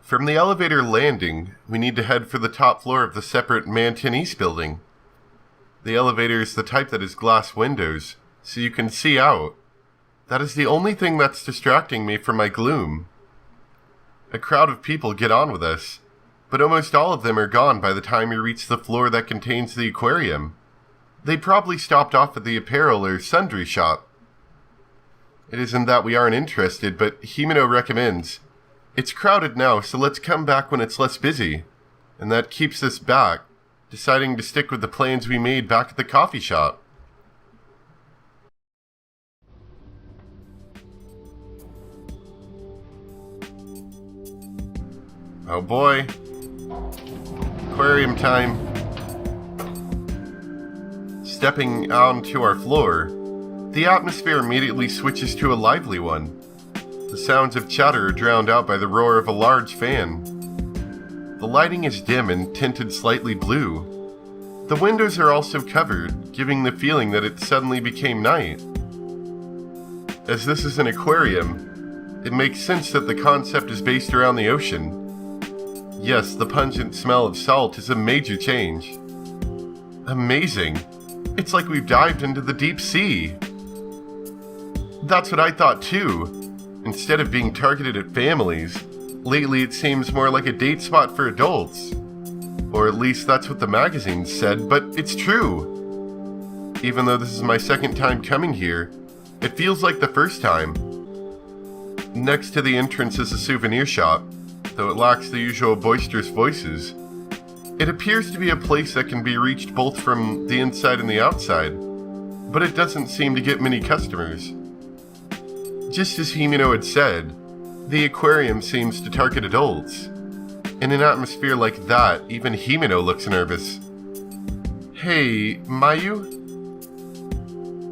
From the elevator landing, we need to head for the top floor of the separate Pt.2 building. The elevator is the type that has glass windows, so you can see out. That is the only thing that's distracting me from my gloom. A crowd of people get on with us, but almost all of them are gone by the time we reach the floor that contains the aquarium. They probably stopped off at the apparel or sundry shop. It isn't that we aren't interested, but Himeno recommends, "It's crowded now, so let's come back when it's less busy." And that keeps us back, deciding to stick with the plans we made back at the coffee shop. Oh boy. Aquarium time. Stepping onto our floor, the atmosphere immediately switches to a lively one. The sounds of chatter are drowned out by the roar of a large fan. The lighting is dim and tinted slightly blue. The windows are also covered, giving the feeling that it suddenly became night. As this is an aquarium, it makes sense that the concept is based around the ocean. Yes, the pungent smell of salt is a major change. Amazing. It's like we've dived into the deep sea. That's what I thought too. Instead of being targeted at families, lately it seems more like a date spot for adults. Or at least that's what the magazines said, but it's true. Even though this is my second time coming here, it feels like the first time. Next to the entrance is a souvenir shop, though it lacks the usual boisterous voices. It appears to be a place that can be reached both from the inside and the outside, but it doesn't seem to get many customers. Just as Himeno had said, the aquarium seems to target adults. In an atmosphere like that, even Himeno looks nervous. "Hey, Mayu?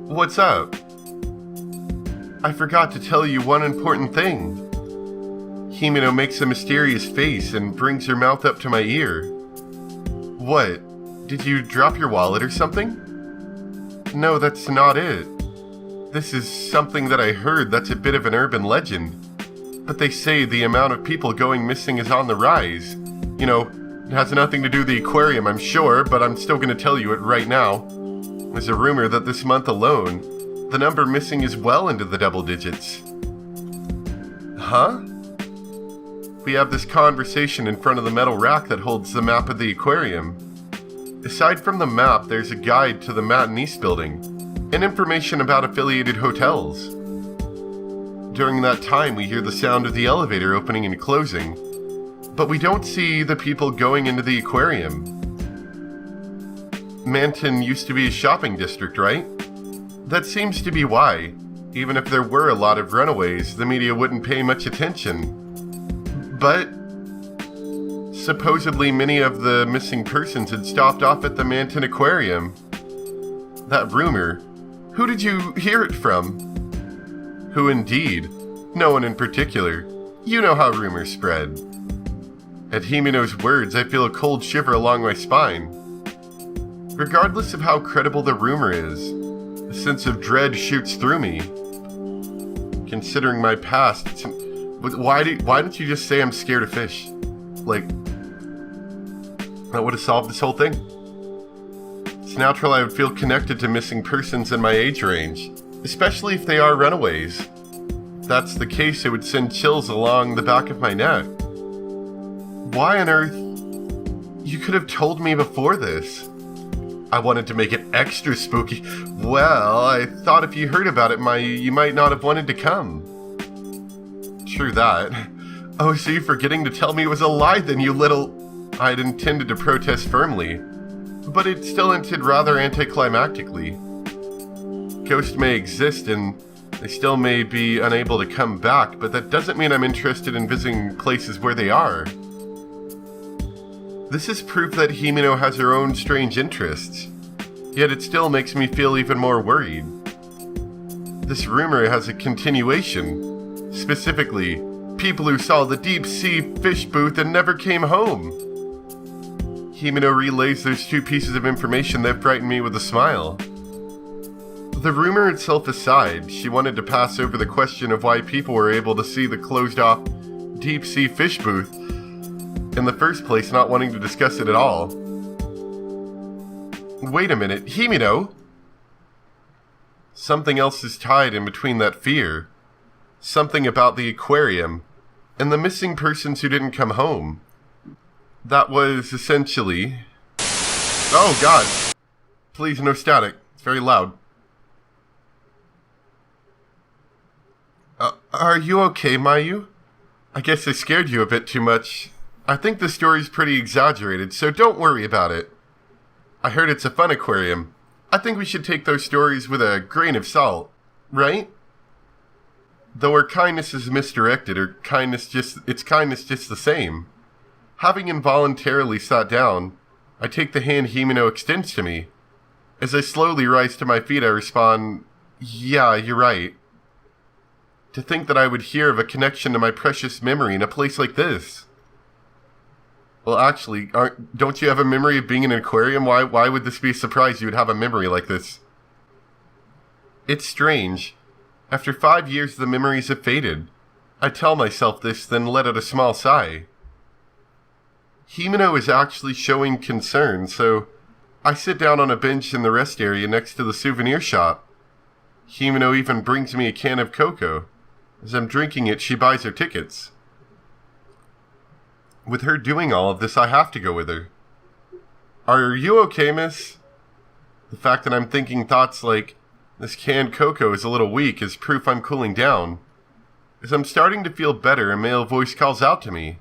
What's up? I forgot to tell you one important thing." Himeno makes a mysterious face and brings her mouth up to my ear. "What? Did you drop your wallet or something?" "No, that's not it. This is something that I heard that's a bit of an urban legend. But they say the amount of people going missing is on the rise. You know, it has nothing to do with the aquarium, I'm sure, but I'm still going to tell you it right now. There's a rumor that this month alone, the number missing is well into the double digits." "Huh?" We have this conversation in front of the metal rack that holds the map of the aquarium. Aside from the map, there's a guide to the Pt.2 building, and information about affiliated hotels. During that time, we hear the sound of the elevator opening and closing, but we don't see the people going into the aquarium. Manton used to be a shopping district, right? That seems to be why, even if there were a lot of runaways, the media wouldn't pay much attention. But supposedly many of the missing persons had stopped off at the Manton Aquarium. That rumor, who did you hear it from? Who indeed? No one in particular. You know how rumors spread. At Himeno's words, I feel a cold shiver along my spine. Regardless of how credible the rumor is, a sense of dread shoots through me. Considering my past, why don't you just say I'm scared of fish? Like, that would have solved this whole thing. It's natural I would feel connected to missing persons in my age range, especially if they are runaways. If that's the case, it would send chills along the back of my neck. Why on earth? You could have told me before this. I wanted to make it extra spooky. Well, I thought if you heard about it, you might not have wanted to come. True that. Oh, so you're forgetting to tell me it was a lie then, you little... I'd intended to protest firmly, but it still ended rather anticlimactically. Ghosts may exist and they still may be unable to come back, but that doesn't mean I'm interested in visiting places where they are. This is proof that Himeno has her own strange interests, yet it still makes me feel even more worried. This rumor has a continuation, specifically, people who saw the deep sea fish booth and never came home. Himeno relays those two pieces of information that frighten me with a smile. The rumor itself aside, she wanted to pass over the question of why people were able to see the closed-off deep sea fish booth in the first place, not wanting to discuss it at all. Wait a minute, Himino! Something else is tied in between that fear. Something about the aquarium and the missing persons who didn't come home. That was essentially... Oh god! Please, no static. It's very loud. Are you okay, Mayu? I guess I scared you a bit too much. I think the story's pretty exaggerated, so don't worry about it. I heard it's a fun aquarium. I think we should take those stories with a grain of salt, right? Though her kindness is misdirected, it's kindness just the same. Having involuntarily sat down, I take the hand Himino extends to me. As I slowly rise to my feet, I respond, yeah, you're right. To think that I would hear of a connection to my precious memory in a place like this. Well, actually, don't you have a memory of being in an aquarium? Why would this be a surprise you would have a memory like this? It's strange. After 5 years, the memories have faded. I tell myself this, then let out a small sigh. Himino is actually showing concern, so I sit down on a bench in the rest area next to the souvenir shop. Himino even brings me a can of cocoa. As I'm drinking it, she buys her tickets. With her doing all of this, I have to go with her. Are you okay, miss? The fact that I'm thinking thoughts like, this canned cocoa is a little weak is proof I'm cooling down. As I'm starting to feel better, a male voice calls out to me.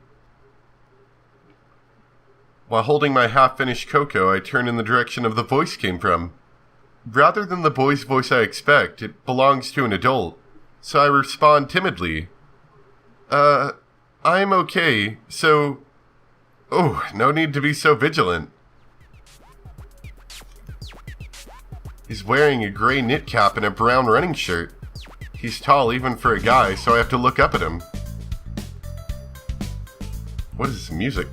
While holding my half-finished cocoa, I turn in the direction of the voice came from. Rather than the boy's voice I expect, it belongs to an adult, so I respond timidly. I'm okay, so... Oh, no need to be so vigilant. He's wearing a gray knit cap and a brown running shirt. He's tall even for a guy, so I have to look up at him. What is this music?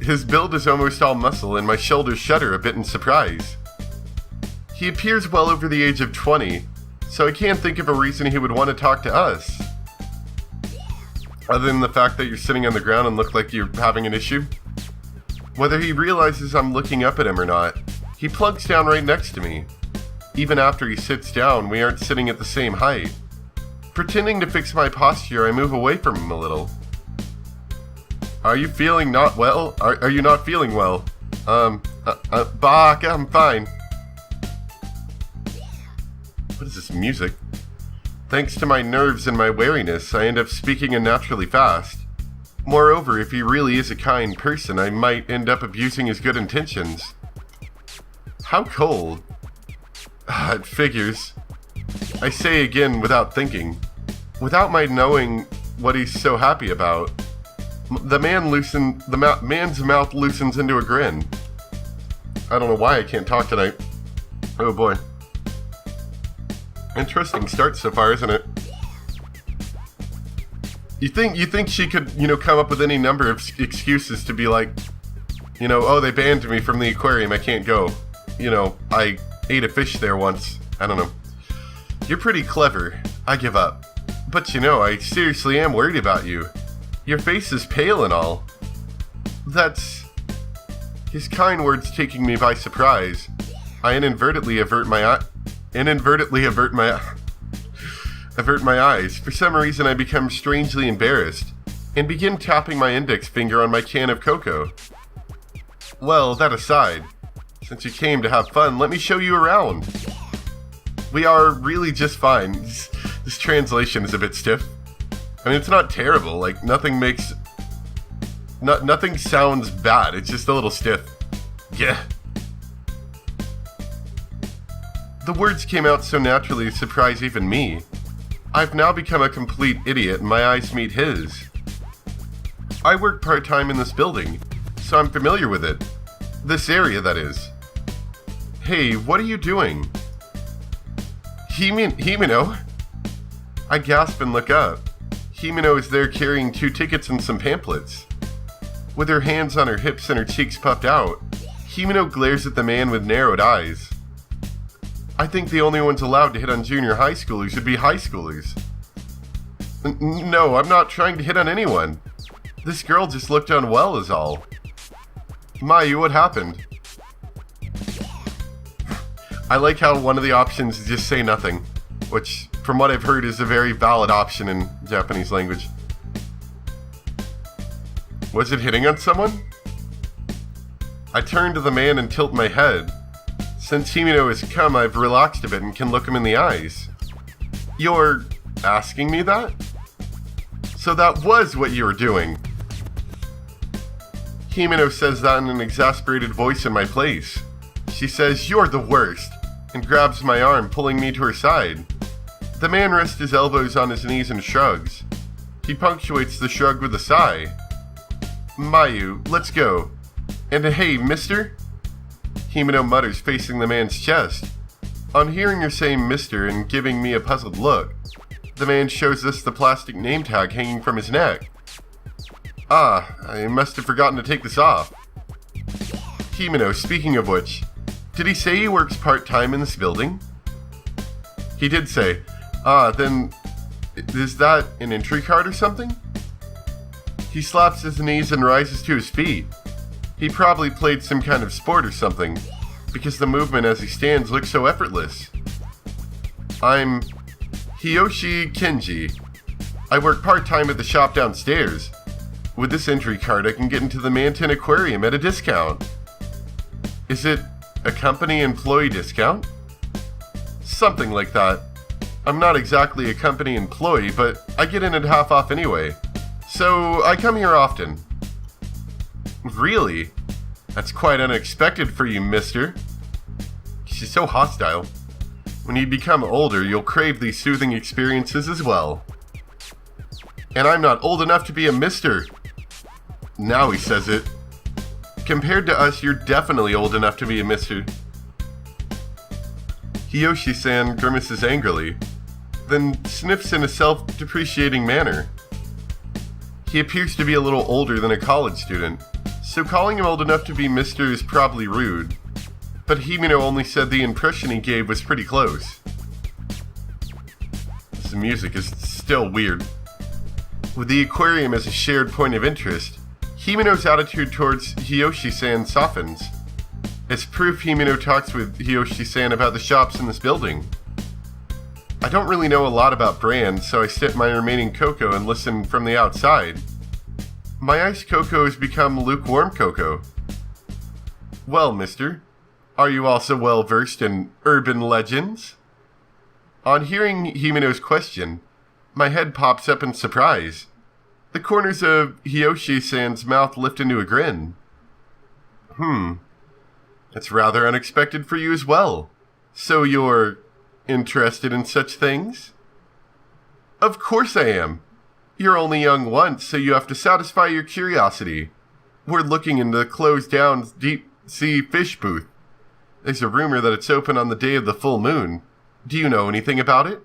His build is almost all muscle, and my shoulders shudder a bit in surprise. He appears well over the age of 20, so I can't think of a reason he would want to talk to us. Other than the fact that you're sitting on the ground and look like you're having an issue. Whether he realizes I'm looking up at him or not, he plunks down right next to me. Even after he sits down, we aren't sitting at the same height. Pretending to fix my posture, I move away from him a little. Are you feeling not well? Are you not feeling well? Bach, I'm fine. What is this music? Thanks to my nerves and my wariness, I end up speaking unnaturally fast. Moreover, if he really is a kind person, I might end up abusing his good intentions. How cold. It figures. I say again without thinking. Without my knowing what he's so happy about. The man's mouth loosens into a grin. I don't know why I can't talk tonight. Oh boy. Interesting start so far, isn't it? You think she could, come up with any number of excuses to be like, oh, they banned me from the aquarium, I can't go. I ate a fish there once. I don't know. You're pretty clever. I give up. But I seriously am worried about you. Your face is pale and all. That's... His kind words taking me by surprise. I inadvertently avert my eyes. For some reason I become strangely embarrassed and begin tapping my index finger on my can of cocoa. Well, that aside, since you came to have fun, let me show you around. We are really just fine. This translation is a bit stiff. I mean, it's not terrible, like nothing sounds bad, it's just a little stiff. Yeah. The words came out so naturally to surprise even me. I've now become a complete idiot and my eyes meet his. I work part-time in this building, so I'm familiar with it. This area, that is. Hey, what are you doing? Himino? I gasp and look up. Himino is there carrying 2 tickets and some pamphlets. With her hands on her hips and her cheeks puffed out, Himino glares at the man with narrowed eyes. I think the only ones allowed to hit on junior high schoolers should be high schoolers. No, I'm not trying to hit on anyone. This girl just looked unwell is all. Mayu, what happened? I like how one of the options is just say nothing, which, from what I've heard, is a very valid option in Japanese language. Was it hitting on someone? I turn to the man and tilt my head. Since Himeno has come, I've relaxed a bit and can look him in the eyes. You're asking me that? So that was what you were doing. Himeno says that in an exasperated voice in my place. She says, "You're the worst," and grabs my arm, pulling me to her side. The man rests his elbows on his knees and shrugs. He punctuates the shrug with a sigh. Mayu, let's go. And hey, mister? Himeno mutters, facing the man's chest. On hearing her say mister and giving me a puzzled look, the man shows us the plastic name tag hanging from his neck. Ah, I must have forgotten to take this off. Himeno, speaking of which, did he say he works part-time in this building? He did say. Ah, then, is that an entry card or something? He slaps his knees and rises to his feet. He probably played some kind of sport or something, because the movement as he stands looks so effortless. I'm Hiyoshi Kenji. I work part-time at the shop downstairs. With this entry card, I can get into the Manton Aquarium at a discount. Is it a company employee discount? Something like that. I'm not exactly a company employee, but I get in at half off anyway. So I come here often. Really? That's quite unexpected for you, mister. She's so hostile. When you become older, you'll crave these soothing experiences as well. And I'm not old enough to be a mister. Now he says it. Compared to us, you're definitely old enough to be a mister. Hiyoshi-san grimaces angrily, then sniffs in a self-depreciating manner. He appears to be a little older than a college student, so calling him old enough to be mister is probably rude. But Himeno only said the impression he gave was pretty close. This music is still weird. With the aquarium as a shared point of interest, Himeno's attitude towards Hiyoshi-san softens. As proof, Himeno talks with Hiyoshi-san about the shops in this building. I don't really know a lot about brands, so I sip my remaining cocoa and listen from the outside. My iced cocoa has become lukewarm cocoa. Well, mister, are you also well versed in urban legends? On hearing Himeno's question, my head pops up in surprise. The corners of Hiyoshi-san's mouth lift into a grin. That's rather unexpected for you as well. So you're interested in such things? Of course I am. You're only young once, so you have to satisfy your curiosity. We're looking into the closed-down deep-sea fish booth. There's a rumor that it's open on the day of the full moon. Do you know anything about it?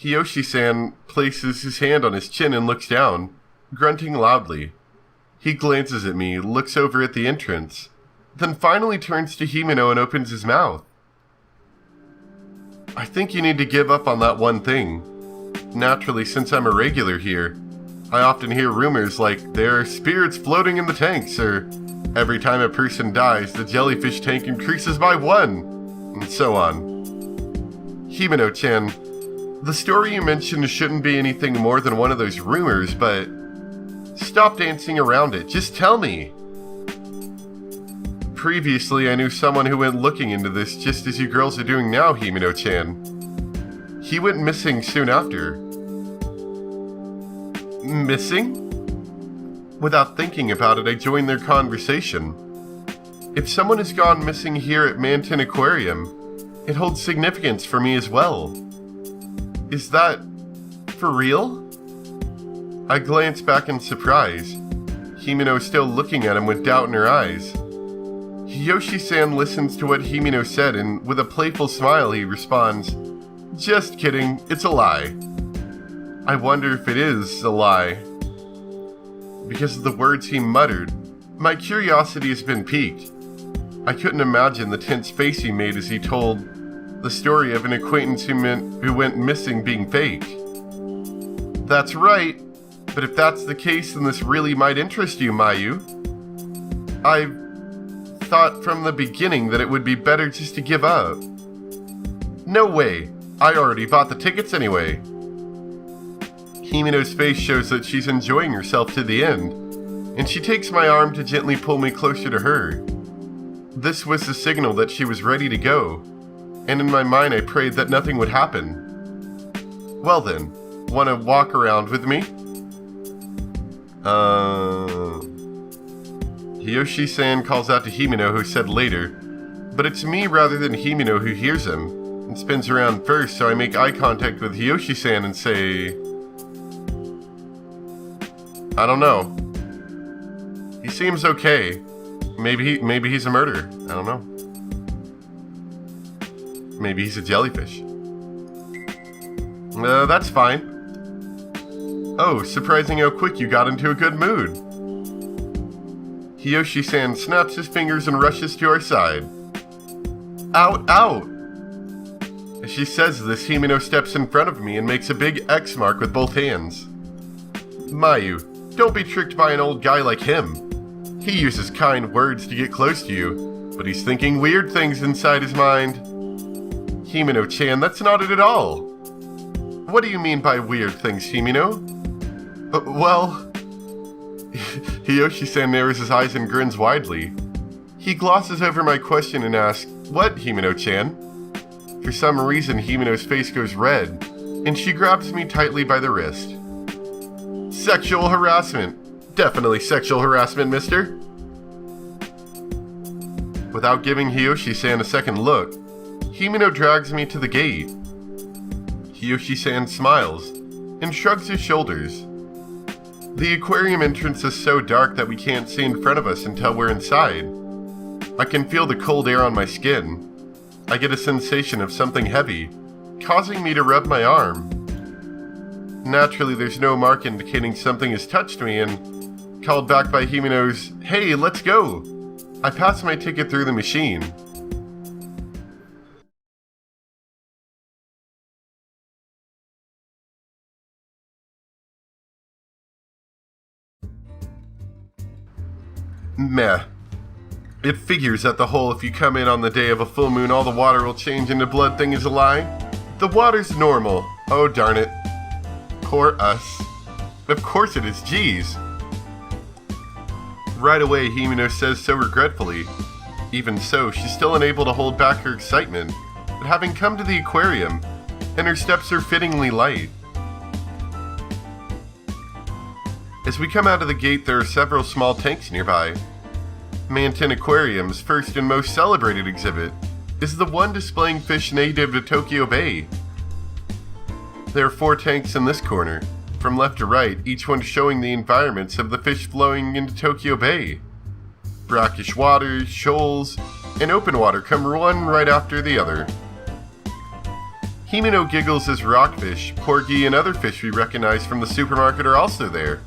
Hiyoshi-san places his hand on his chin and looks down, grunting loudly. He glances at me, looks over at the entrance, then finally turns to Himeno and opens his mouth. I think you need to give up on that one thing. Naturally, since I'm a regular here, I often hear rumors like there are spirits floating in the tanks, or every time a person dies, the jellyfish tank increases by 1, and so on. Himeno-chan, the story you mentioned shouldn't be anything more than one of those rumors, but stop dancing around it. Just tell me. Previously, I knew someone who went looking into this just as you girls are doing now, Himeno-chan. He went missing soon after. Missing? Without thinking about it, I joined their conversation. If someone has gone missing here at Manton Aquarium, it holds significance for me as well. Is that for real? I glance back in surprise. Himeno is still looking at him with doubt in her eyes. Hiyoshi-san listens to what Himeno said, and with a playful smile he responds, "Just kidding, it's a lie." I wonder if it is a lie. Because of the words he muttered, my curiosity has been piqued. I couldn't imagine the tense face he made as he told the story of an acquaintance who went missing being fake. That's right. But if that's the case, then this really might interest you, Mayu. I thought from the beginning that it would be better just to give up. No way. I already bought the tickets anyway. Himeno's face shows that she's enjoying herself to the end, and she takes my arm to gently pull me closer to her. This was the signal that she was ready to go, and in my mind I prayed that nothing would happen. Well then, wanna walk around with me? Hiyoshi-san calls out to Himeno, who said later, but it's me rather than Himeno who hears him, and spins around first, so I make eye contact with Hiyoshi-san and say, I don't know. He seems okay. Maybe he's a murderer. I don't know. Maybe he's a jellyfish. That's fine. Oh, surprising how quick you got into a good mood. Hiyoshi-san snaps his fingers and rushes to our side. Out, out! As she says this, Himeno steps in front of me and makes a big X mark with both hands. Mayu, don't be tricked by an old guy like him. He uses kind words to get close to you, but he's thinking weird things inside his mind. Himeno-chan, that's not it at all. What do you mean by weird things, Himeno? Well... Hiyoshi-san narrows his eyes and grins widely. He glosses over my question and asks, What, Himeno-chan? For some reason, Himeno's face goes red, and she grabs me tightly by the wrist. Sexual harassment. Definitely sexual harassment, mister. Without giving Hiyoshi-san a second look, Himeno drags me to the gate. Hiyoshi-san smiles and shrugs his shoulders. The aquarium entrance is so dark that we can't see in front of us until we're inside. I can feel the cold air on my skin. I get a sensation of something heavy, causing me to rub my arm. Naturally, there's no mark indicating something has touched me, and called back by Himeno's, Hey, let's go! I pass my ticket through the machine. Meh. It figures at the hole if you come in on the day of a full moon, all the water will change into blood thing is a lie. The water's normal. Oh darn it. Poor us. Of course it is, geez. Right away, Himeno says so regretfully. Even so, she's still unable to hold back her excitement at having come to the aquarium, and her steps are fittingly light. As we come out of the gate, there are several small tanks nearby. Manton Aquarium's first and most celebrated exhibit is the one displaying fish native to Tokyo Bay. There are 4 tanks in this corner, from left to right, each one showing the environments of the fish flowing into Tokyo Bay. Brackish waters, shoals, and open water come one right after the other. Himeno giggles as rockfish, porgy, and other fish we recognize from the supermarket are also there.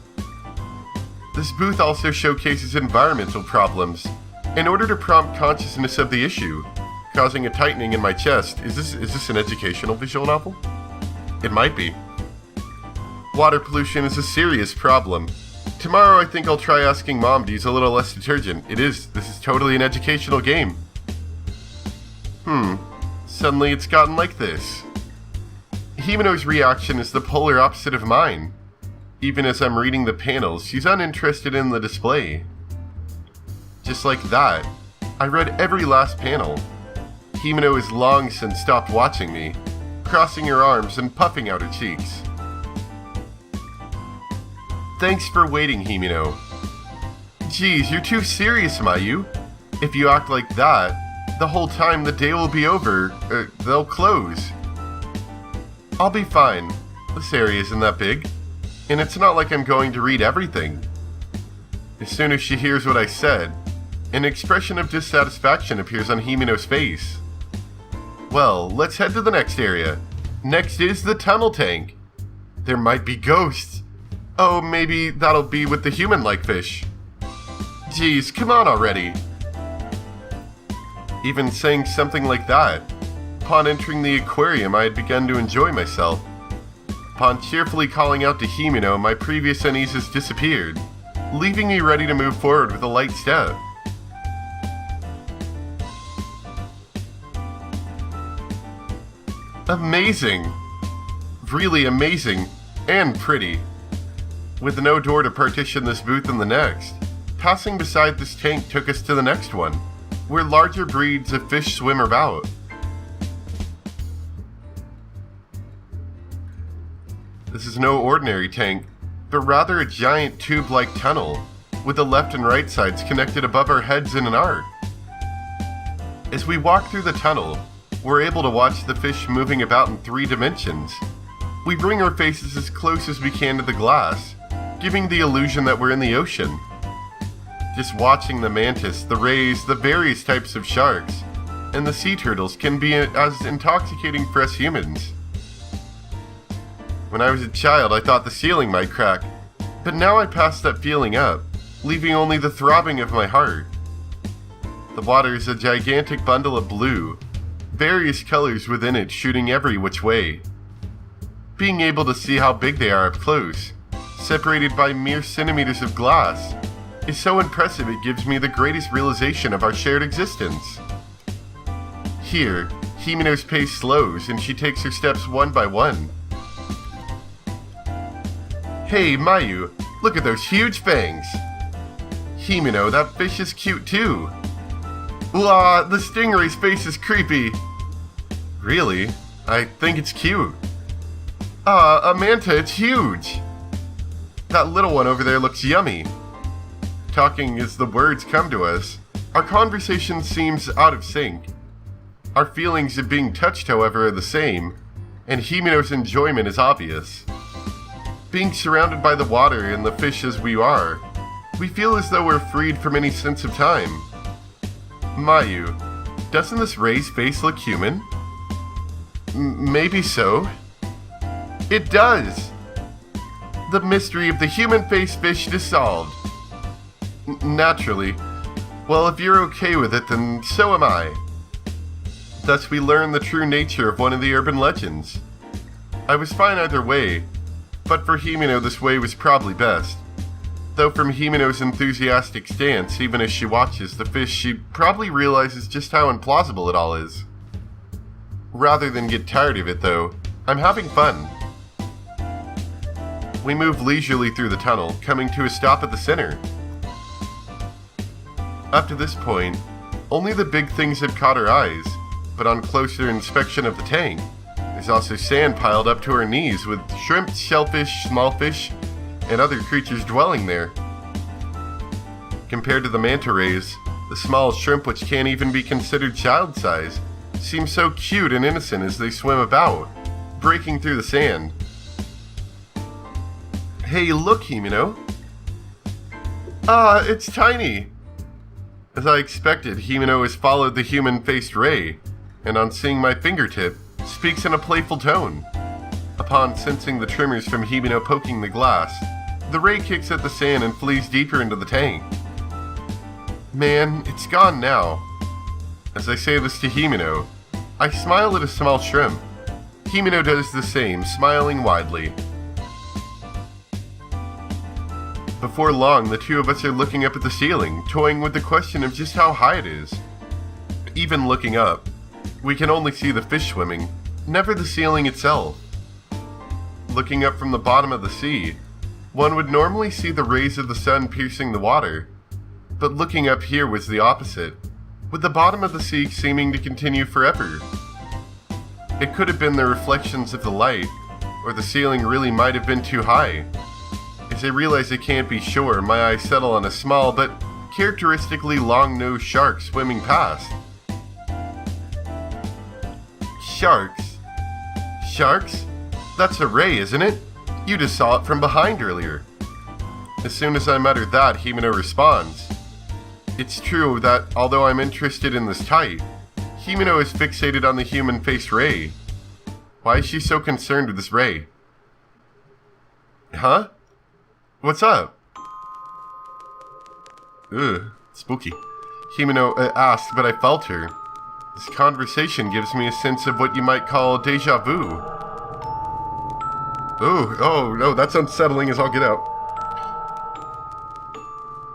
This booth also showcases environmental problems, in order to prompt consciousness of the issue, causing a tightening in my chest. Is this an educational visual novel? It might be. Water pollution is a serious problem. Tomorrow I think I'll try asking Mom to use a little less detergent. This is totally an educational game. Suddenly it's gotten like this. Himeno's reaction is the polar opposite of mine. Even as I'm reading the panels, she's uninterested in the display. Just like that, I read every last panel. Himeno has long since stopped watching me, crossing her arms and puffing out her cheeks. Thanks for waiting, Himeno. Geez, you're too serious, Mayu. If you act like that, the whole time the day will be over. They'll close. I'll be fine. This area isn't that big. And it's not like I'm going to read everything. As soon as she hears what I said, an expression of dissatisfaction appears on Himeno's face. Well, let's head to the next area. Next is the tunnel tank. There might be ghosts. Oh, maybe that'll be with the human-like fish. Geez, come on already. Even saying something like that, upon entering the aquarium I had begun to enjoy myself. Upon cheerfully calling out to Himeno, my previous uneases disappeared, leaving me ready to move forward with a light step. Amazing! Really amazing, and pretty. With no door to partition this booth and the next, passing beside this tank took us to the next one, where larger breeds of fish swim about. This is no ordinary tank, but rather a giant tube-like tunnel, with the left and right sides connected above our heads in an arc. As we walk through the tunnel, we're able to watch the fish moving about in 3 dimensions. We bring our faces as close as we can to the glass, giving the illusion that we're in the ocean. Just watching the mantis, the rays, the various types of sharks, and the sea turtles can be as intoxicating for us humans. When I was a child, I thought the ceiling might crack, but now I passed that feeling up, leaving only the throbbing of my heart. The water is a gigantic bundle of blue, various colors within it shooting every which way. Being able to see how big they are up close, separated by mere centimeters of glass, is so impressive it gives me the greatest realization of our shared existence. Here, Himeno's pace slows and she takes her steps one by one. Hey, Mayu, look at those huge fangs! Himeno, that fish is cute too! Wah, the stingray's face is creepy! Really? I think it's cute. A manta, it's huge! That little one over there looks yummy. Talking as the words come to us, our conversation seems out of sync. Our feelings of being touched, however, are the same, and Himeno's enjoyment is obvious. Being surrounded by the water and the fish as we are, we feel as though we're freed from any sense of time. Mayu, doesn't this Ray's face look human? Maybe so. It does! The mystery of the human-faced fish is solved. Naturally. Well, if you're okay with it, then so am I. Thus we learn the true nature of one of the urban legends. I was fine either way, but for Himeno this way was probably best. Though from Himeno's enthusiastic stance, even as she watches the fish, she probably realizes just how implausible it all is. Rather than get tired of it though, I'm having fun. We move leisurely through the tunnel, coming to a stop at the center. Up to this point, only the big things had caught our eyes, but on closer inspection of the tank, there's also sand piled up to our knees with shrimp, shellfish, small fish, and other creatures dwelling there. Compared to the manta rays, the small shrimp, which can't even be considered child-size, seem so cute and innocent as they swim about, breaking through the sand. Hey, look, Himeno! Ah, it's tiny! As I expected, Himeno has followed the human-faced ray, and on seeing my fingertip, speaks in a playful tone. Upon sensing the tremors from Himeno poking the glass, the ray kicks at the sand and flees deeper into the tank. Man, it's gone now. As I say this to Himeno, I smile at a small shrimp. Himeno does the same, smiling widely. Before long, the two of us are looking up at the ceiling, toying with the question of just how high it is. Even looking up, we can only see the fish swimming, never the ceiling itself. Looking up from the bottom of the sea, one would normally see the rays of the sun piercing the water, but looking up here was the opposite, with the bottom of the sea seeming to continue forever. It could have been the reflections of the light, or the ceiling really might have been too high. As I realize I can't be sure, my eyes settle on a small but characteristically long-nosed shark swimming past. Sharks? Sharks? That's a ray, isn't it? You just saw it from behind earlier. As soon as I mutter that, Himeno responds. It's true that, although I'm interested in this type, Himeno is fixated on the human-faced ray. Why is she so concerned with this ray? Huh? What's up? Ugh, spooky. Himeno asked, but I felt her. This conversation gives me a sense of what you might call deja vu. Oh, no, that's unsettling as all get out.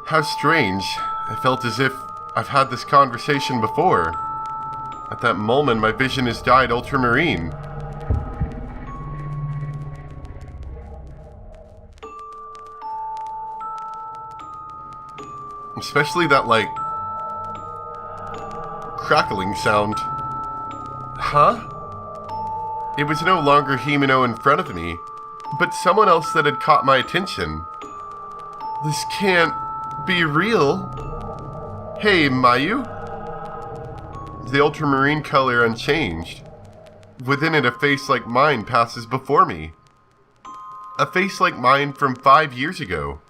How strange. I felt as if I've had this conversation before. At that moment, my vision has dyed ultramarine. Especially that, crackling sound. Huh? It was no longer Himeno in front of me, but someone else that had caught my attention. This can't be real. Hey, Mayu? The ultramarine color unchanged. Within it, a face like mine passes before me. A face like mine from 5 years ago.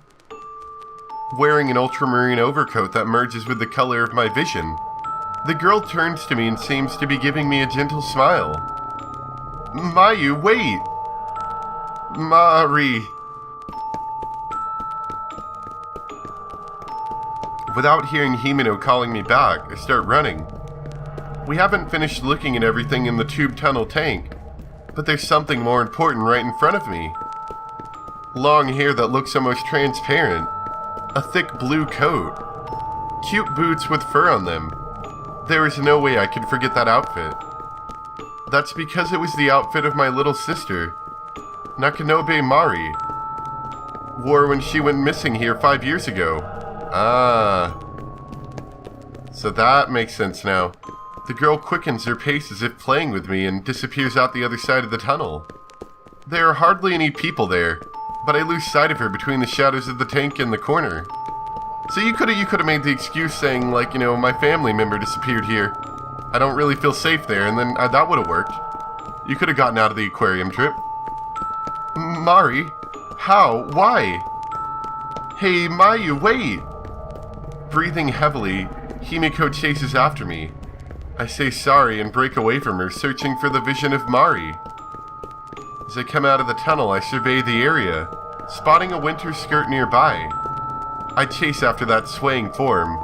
Wearing an ultramarine overcoat that merges with the color of my vision, the girl turns to me and seems to be giving me a gentle smile. Mayu, wait! Mari. Without hearing Himeno calling me back, I start running. We haven't finished looking at everything in the tube tunnel tank, but there's something more important right in front of me. Long hair that looks almost transparent. A thick blue coat. Cute boots with fur on them. There is no way I could forget that outfit. That's because it was the outfit of my little sister, Nakanobe Mari, wore when she went missing here 5 years ago. Ah. So that makes sense now. The girl quickens her pace as if playing with me and disappears out the other side of the tunnel. There are hardly any people there, but I lose sight of her between the shadows of the tank and the corner. So you could have made the excuse saying, my family member disappeared here. I don't really feel safe there, and then that would have worked. You could have gotten out of the aquarium trip. Mari? How? Why? Hey, Mayu, wait! Breathing heavily, Himeko chases after me. I say sorry and break away from her, searching for the vision of Mari. As I come out of the tunnel, I survey the area, spotting a winter skirt nearby. I chase after that swaying form.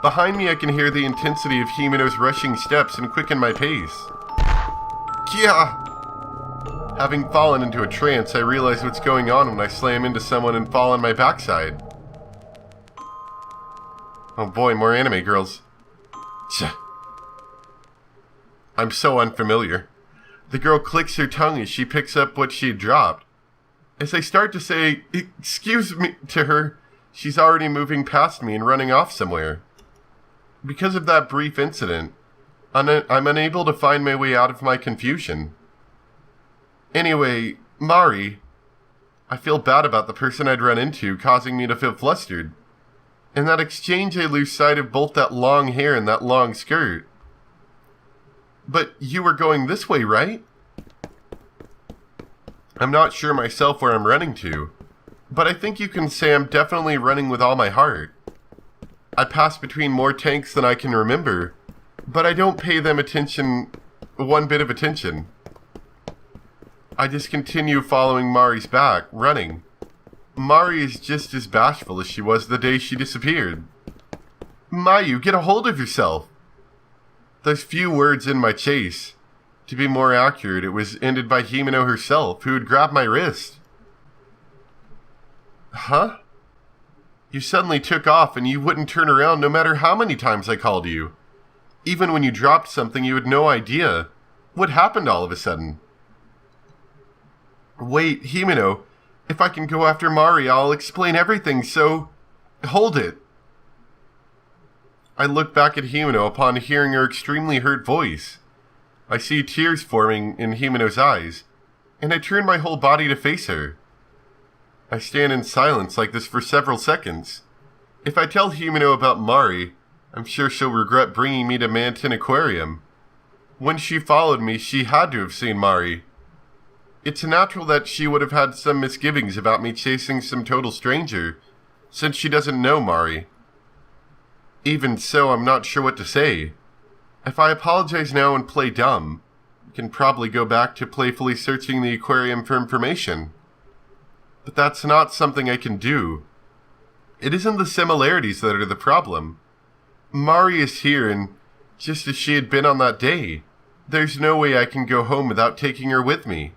Behind me, I can hear the intensity of Himeno's rushing steps and quicken my pace. Kia! Having fallen into a trance, I realize what's going on when I slam into someone and fall on my backside. Oh boy, more anime girls. Tch. I'm so unfamiliar. The girl clicks her tongue as she picks up what she had dropped. As I start to say, "Excuse me," to her, she's already moving past me and running off somewhere. Because of that brief incident, I'm unable to find my way out of my confusion. Anyway, Mari, I feel bad about the person I'd run into, causing me to feel flustered. In that exchange, I lose sight of both that long hair and that long skirt. But you were going this way, right? I'm not sure myself where I'm running to, but I think you can say I'm definitely running with all my heart. I pass between more tanks than I can remember, but I don't pay them one bit of attention. I just continue following Mari's back, running. Mari is just as bashful as she was the day she disappeared. Mayu, get a hold of yourself! Those few words in my chase. To be more accurate, it was ended by Himeno herself, who had grabbed my wrist. Huh? You suddenly took off and you wouldn't turn around no matter how many times I called you. Even when you dropped something, you had no idea. What happened all of a sudden? Wait, Himeno, if I can go after Mari, I'll explain everything, so... Hold it. I look back at Himeno upon hearing her extremely hurt voice. I see tears forming in Himeno's eyes, and I turn my whole body to face her. I stand in silence like this for several seconds. If I tell Himeno about Mari, I'm sure she'll regret bringing me to Manton Aquarium. When she followed me, she had to have seen Mari. It's natural that she would have had some misgivings about me chasing some total stranger, since she doesn't know Mari. Even so, I'm not sure what to say. If I apologize now and play dumb, I can probably go back to playfully searching the aquarium for information. But that's not something I can do. It isn't the similarities that are the problem. Mari is here, and just as she had been on that day, there's no way I can go home without taking her with me.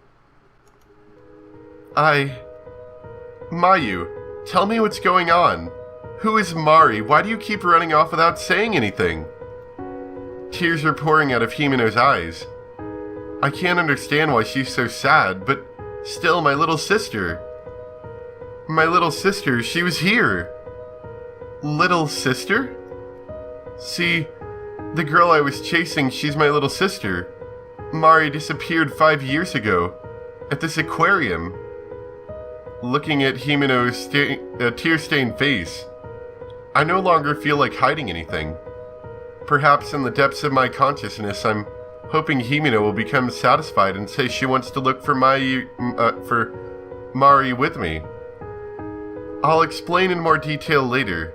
Mayu, tell me what's going on. Who is Mari? Why do you keep running off without saying anything? Tears are pouring out of Himeno's eyes. I can't understand why she's so sad, but still, my little sister. My little sister, she was here. Little sister? See, the girl I was chasing, she's my little sister. Mari disappeared 5 years ago, at this aquarium. Looking at Himeno's tear-stained face, I no longer feel like hiding anything. Perhaps in the depths of my consciousness, I'm hoping Himeno will become satisfied and say she wants to look for Mari with me. I'll explain in more detail later.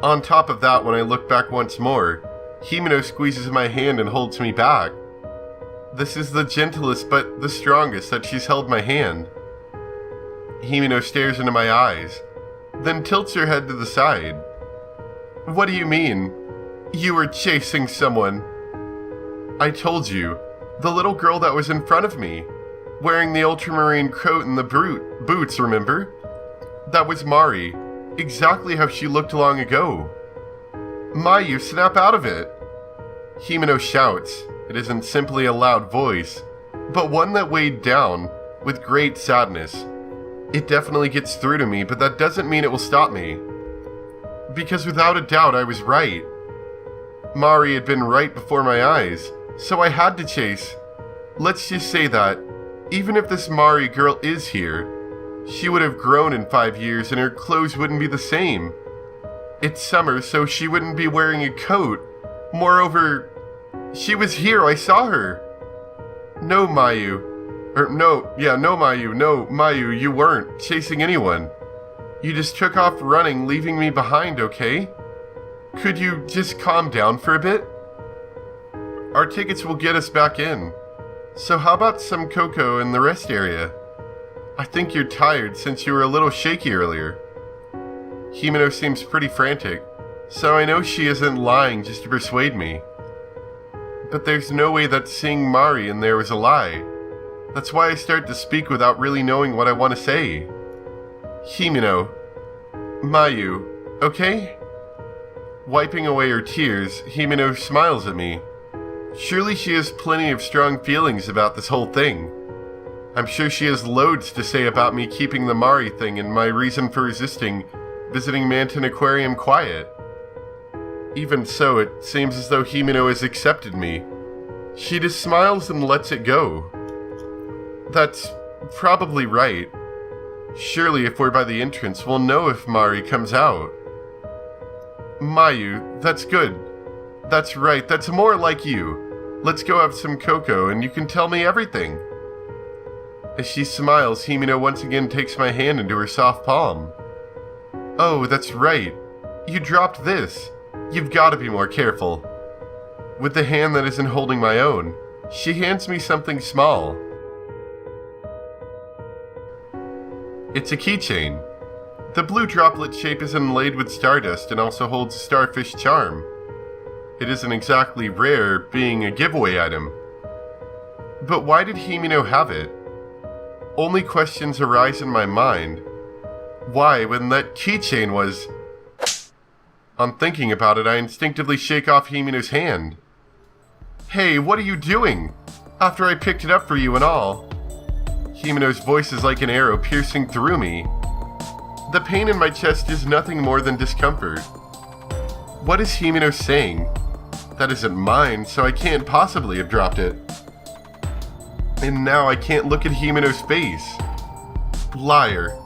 On top of that, when I look back once more, Himeno squeezes my hand and holds me back. This is the gentlest but the strongest that she's held my hand. Himeno stares into my eyes, then tilts her head to the side. What do you mean? You were chasing someone. I told you, the little girl that was in front of me, wearing the ultramarine coat and the boots, remember? That was Mari, exactly how she looked long ago. Mayu, snap out of it! Himeno shouts. It isn't simply a loud voice, but one that weighed down with great sadness. It definitely gets through to me, but that doesn't mean it will stop me. Because without a doubt, I was right. Mari had been right before my eyes, so I had to chase. Let's just say that, even if this Mari girl is here, she would have grown in 5 years and her clothes wouldn't be the same. It's summer, so she wouldn't be wearing a coat. Moreover, she was here, I saw her. No, Mayu. No, Mayu, you weren't chasing anyone. You just took off running, leaving me behind, okay? Could you just calm down for a bit? Our tickets will get us back in. So how about some cocoa in the rest area? I think you're tired since you were a little shaky earlier. Himeno seems pretty frantic, so I know she isn't lying just to persuade me. But there's no way that seeing Mari in there was a lie. That's why I start to speak without really knowing what I want to say. Himeno. Mayu. Okay? Wiping away her tears, Himeno smiles at me. Surely she has plenty of strong feelings about this whole thing. I'm sure she has loads to say about me keeping the Mari thing and my reason for resisting visiting Manton Aquarium quiet. Even so, it seems as though Himeno has accepted me. She just smiles and lets it go. That's probably right. Surely if we're by the entrance, we'll know if Mari comes out. Mayu, that's good. That's right, that's more like you. Let's go have some cocoa and you can tell me everything. As she smiles, Himeno once again takes my hand into her soft palm. Oh, that's right. You dropped this. You've got to be more careful. With the hand that isn't holding my own, she hands me something small. It's a keychain. The blue droplet shape is inlaid with stardust and also holds a starfish charm. It isn't exactly rare, being a giveaway item. But why did Himeno have it? Only questions arise in my mind. Why, when that keychain was... On thinking about it, I instinctively shake off Himeno's hand. Hey, what are you doing? After I picked it up for you and all. Himeno's voice is like an arrow piercing through me. The pain in my chest is nothing more than discomfort. What is Himeno saying? That isn't mine, so I can't possibly have dropped it. And now I can't look at Himeno's face. Liar.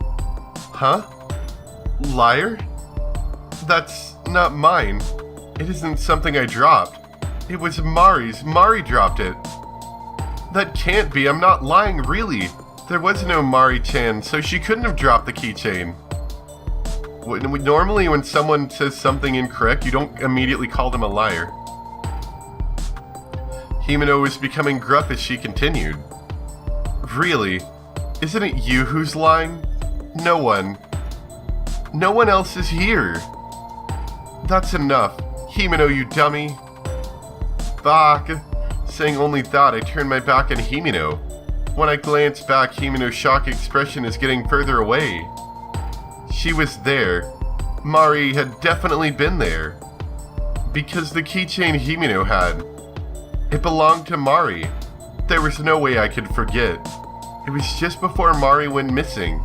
Huh? Liar? That's not mine. It isn't something I dropped. It was Mari's. Mari dropped it. That can't be. I'm not lying, really. There was no Mari-chan, so she couldn't have dropped the keychain. Normally, when someone says something incorrect, you don't immediately call them a liar. Himeno was becoming gruff as she continued. Really? Isn't it you who's lying? No one. No one else is here. That's enough. Himeno, you dummy. Fuck. Saying only that, I turned my back on Himeno. When I glance back, Himeno's shock expression is getting further away. She was there. Mari had definitely been there. Because the keychain Himeno had, it belonged to Mari. There was no way I could forget. It was just before Mari went missing.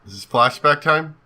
This is flashback time?